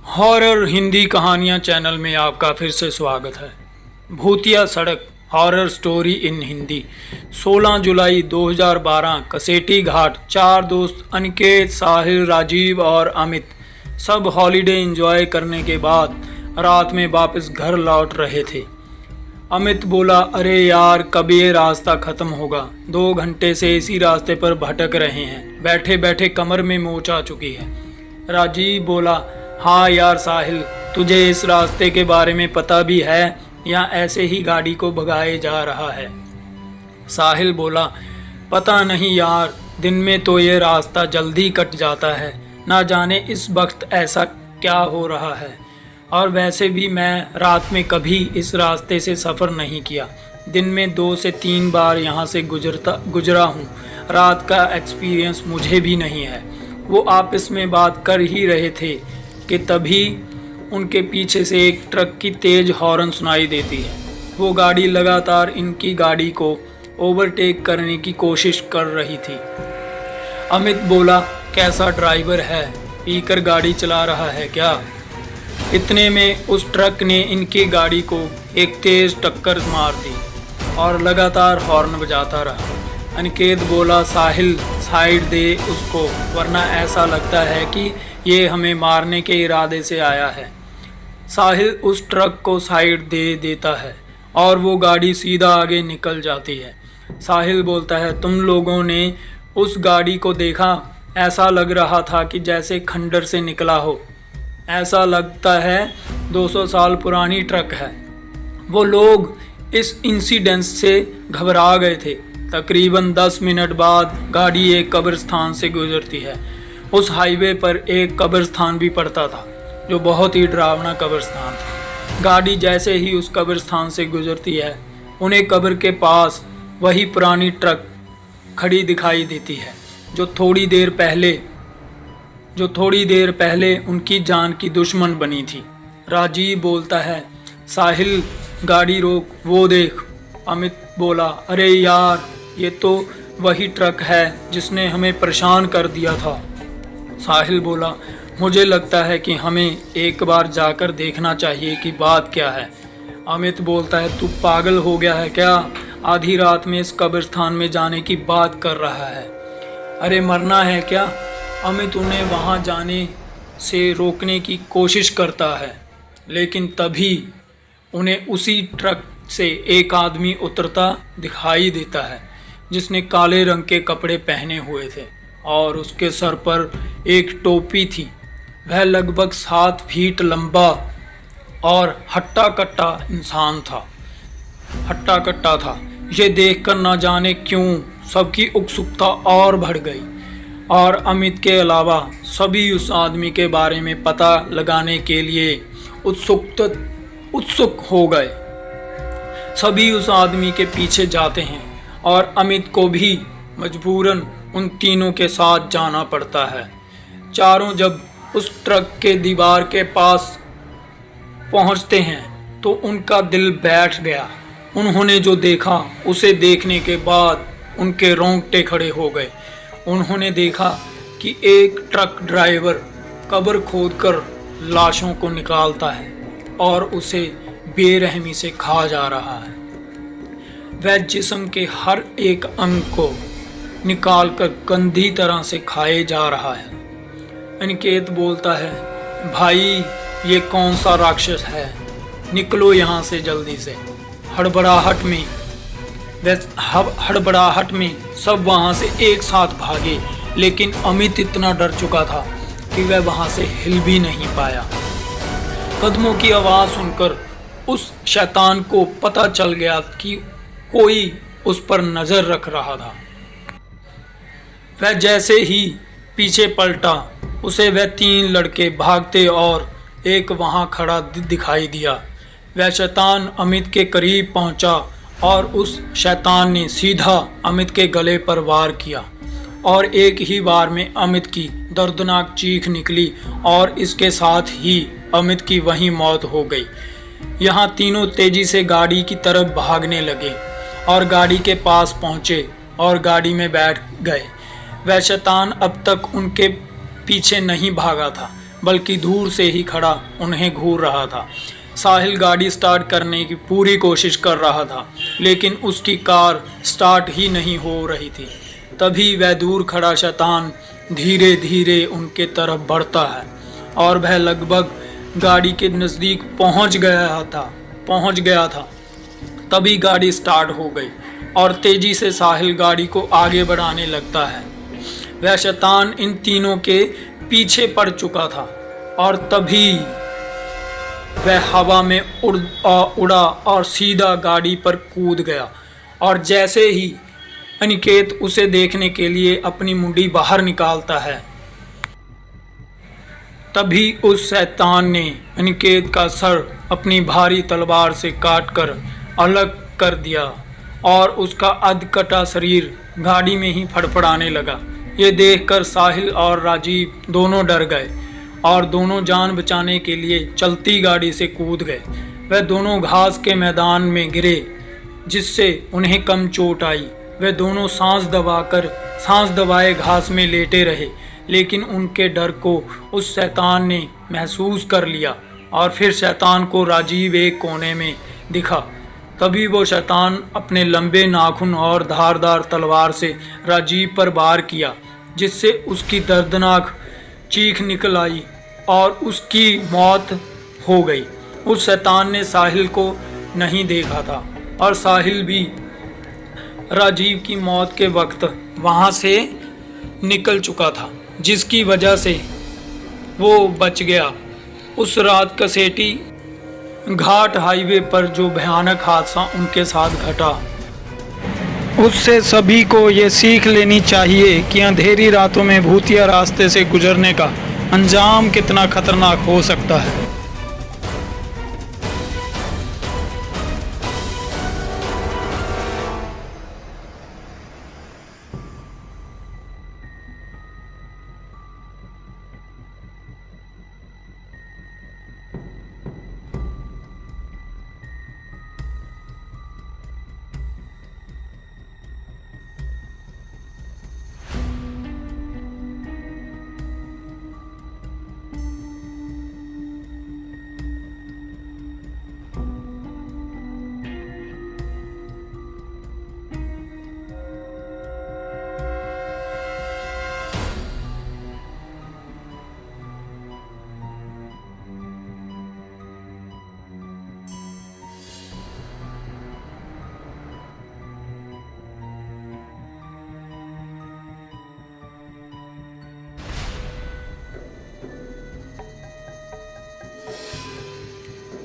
Horror Hindi कहानियाँ channel में आपका फिर से स्वागत है। भूतिया सड़क हॉरर स्टोरी इन हिंदी। 16 जुलाई 2012 कसेटी घाट। 4 दोस्त अनिकेत, साहिल, राजीव और अमित सब हॉलीडे एंजॉय करने के बाद रात में वापस घर लौट रहे थे। अमित बोला, अरे यार कब ये रास्ता ख़त्म होगा। 2 घंटे से इसी रास्ते पर भटक रहे हैं, बैठे बैठे कमर में मोच आ चुकी है। राजीव बोला, हाँ यार साहिल, तुझे इस रास्ते के बारे में पता भी है या ऐसे ही गाड़ी को भगाए जा रहा है? साहिल बोला, पता नहीं यार, दिन में तो ये रास्ता जल्दी कट जाता है, ना जाने इस वक्त ऐसा क्या हो रहा है। और वैसे भी मैं रात में कभी इस रास्ते से सफ़र नहीं किया। दिन में 2 से 3 बार यहाँ से गुजरा हूँ। रात का एक्सपीरियंस मुझे भी नहीं है। वो आपस में बात कर ही रहे थे कि तभी उनके पीछे से एक ट्रक की तेज़ हॉर्न सुनाई देती है। वो गाड़ी लगातार इनकी गाड़ी को ओवरटेक करने की कोशिश कर रही थी। अमित बोला, कैसा ड्राइवर है, पीकर गाड़ी चला रहा है क्या? इतने में उस ट्रक ने इनकी गाड़ी को एक तेज़ टक्कर मार दी और लगातार हॉर्न बजाता रहा। अनिकेत बोला, साहिल साइड दे उसको, वरना ऐसा लगता है कि ये हमें मारने के इरादे से आया है। साहिल उस ट्रक को साइड दे देता है और वो गाड़ी सीधा आगे निकल जाती है। साहिल बोलता है, तुम लोगों ने उस गाड़ी को देखा? ऐसा लग रहा था कि जैसे खंडर से निकला हो। ऐसा लगता है 200 साल पुरानी ट्रक है। वो लोग इस इंसिडेंट से घबरा गए थे। तकरीबन 10 मिनट बाद गाड़ी एक कब्रिस्तान से गुजरती है। उस हाईवे पर एक कब्रिस्तान भी पड़ता था, जो बहुत ही डरावना कब्रिस्तान था। गाड़ी जैसे ही उस कब्रिस्तान से गुजरती है, उन्हें कब्र के पास वही पुरानी ट्रक खड़ी दिखाई देती है, जो थोड़ी देर पहले उनकी जान की दुश्मन बनी थी। राजीव बोलता है, साहिल गाड़ी रोक, वो देख। अमित बोला, अरे यार, ये तो वही ट्रक है जिसने हमें परेशान कर दिया था। साहिल बोला, मुझे लगता है कि हमें एक बार जाकर देखना चाहिए कि बात क्या है। अमित बोलता है, तू पागल हो गया है क्या? आधी रात में इस कब्रिस्तान में जाने की बात कर रहा है। अरे मरना है क्या? अमित उन्हें वहां जाने से रोकने की कोशिश करता है, लेकिन तभी उन्हें उसी ट्रक से एक आदमी उतरता दिखाई देता है, जिसने काले रंग के कपड़े पहने हुए थे और उसके सर पर एक टोपी थी। वह लगभग 7 फीट लंबा और हट्टा कट्टा था। ये देखकर न जाने क्यों सबकी उत्सुकता और बढ़ गई और अमित के अलावा सभी उस आदमी के बारे में पता लगाने के लिए उत्सुक हो गए। सभी उस आदमी के पीछे जाते हैं और अमित को भी मजबूरन उन तीनों के साथ जाना पड़ता है। चारों जब उस ट्रक के दीवार के पास पहुंचते हैं तो उनका दिल बैठ गया। उन्होंने जो देखा, उसे देखने के बाद उनके रोंगटे खड़े हो गए। उन्होंने देखा कि एक ट्रक ड्राइवर कब्र खोदकर लाशों को निकालता है और उसे बेरहमी से खा जा रहा है। वह जिस्म के हर एक अंग को निकालकर गंदी तरह से खाए जा रहा है। अनिकेत बोलता है, भाई ये कौन सा राक्षस है, निकलो यहाँ से जल्दी से। हड़बड़ाहट में सब वहाँ से एक साथ भागे, लेकिन अमित इतना डर चुका था कि वह वहाँ से हिल भी नहीं पाया। कदमों की आवाज़ सुनकर उस शैतान को पता चल गया कि कोई उस पर नज़र रख रहा था। वह जैसे ही पीछे पलटा, उसे वह 3 लड़के भागते और एक वहाँ खड़ा दिखाई दिया। वह शैतान अमित के करीब पहुँचा और उस शैतान ने सीधा अमित के गले पर वार किया और एक ही बार में अमित की दर्दनाक चीख निकली और इसके साथ ही अमित की वहीं मौत हो गई। यहाँ तीनों तेजी से गाड़ी की तरफ भागने लगे और गाड़ी के पास पहुँचे और गाड़ी में बैठ गए। वह शैतान अब तक उनके पीछे नहीं भागा था, बल्कि दूर से ही खड़ा उन्हें घूर रहा था। साहिल गाड़ी स्टार्ट करने की पूरी कोशिश कर रहा था, लेकिन उसकी कार स्टार्ट ही नहीं हो रही थी। तभी वह दूर खड़ा शैतान धीरे धीरे उनके तरफ बढ़ता है और वह लगभग गाड़ी के नज़दीक पहुंच गया था। तभी गाड़ी स्टार्ट हो गई और तेजी से साहिल गाड़ी को आगे बढ़ाने लगता है। वह शैतान इन तीनों के पीछे पड़ चुका था और तभी वह हवा में उड़ा और सीधा गाड़ी पर कूद गया। और जैसे ही अनिकेत उसे देखने के लिए अपनी मुंडी बाहर निकालता है, तभी उस शैतान ने अनिकेत का सर अपनी भारी तलवार से काटकर अलग कर दिया और उसका अधकटा शरीर गाड़ी में ही फड़फड़ाने लगा। ये देखकर साहिल और राजीव दोनों डर गए और दोनों जान बचाने के लिए चलती गाड़ी से कूद गए। वह दोनों घास के मैदान में गिरे, जिससे उन्हें कम चोट आई। वे दोनों सांस दबाए घास में लेटे रहे, लेकिन उनके डर को उस शैतान ने महसूस कर लिया और फिर शैतान को राजीव एक कोने में दिखा। तभी वो शैतान अपने लंबे नाखून और धारदार तलवार से राजीव पर वार किया, जिससे उसकी दर्दनाक चीख निकल आई और उसकी मौत हो गई। उस शैतान ने साहिल को नहीं देखा था और साहिल भी राजीव की मौत के वक्त वहाँ से निकल चुका था, जिसकी वजह से वो बच गया। उस रात कसेटी घाट हाईवे पर जो भयानक हादसा उनके साथ घटा, उससे सभी को ये सीख लेनी चाहिए कि अंधेरी रातों में भूतिया रास्ते से गुजरने का अंजाम कितना खतरनाक हो सकता है।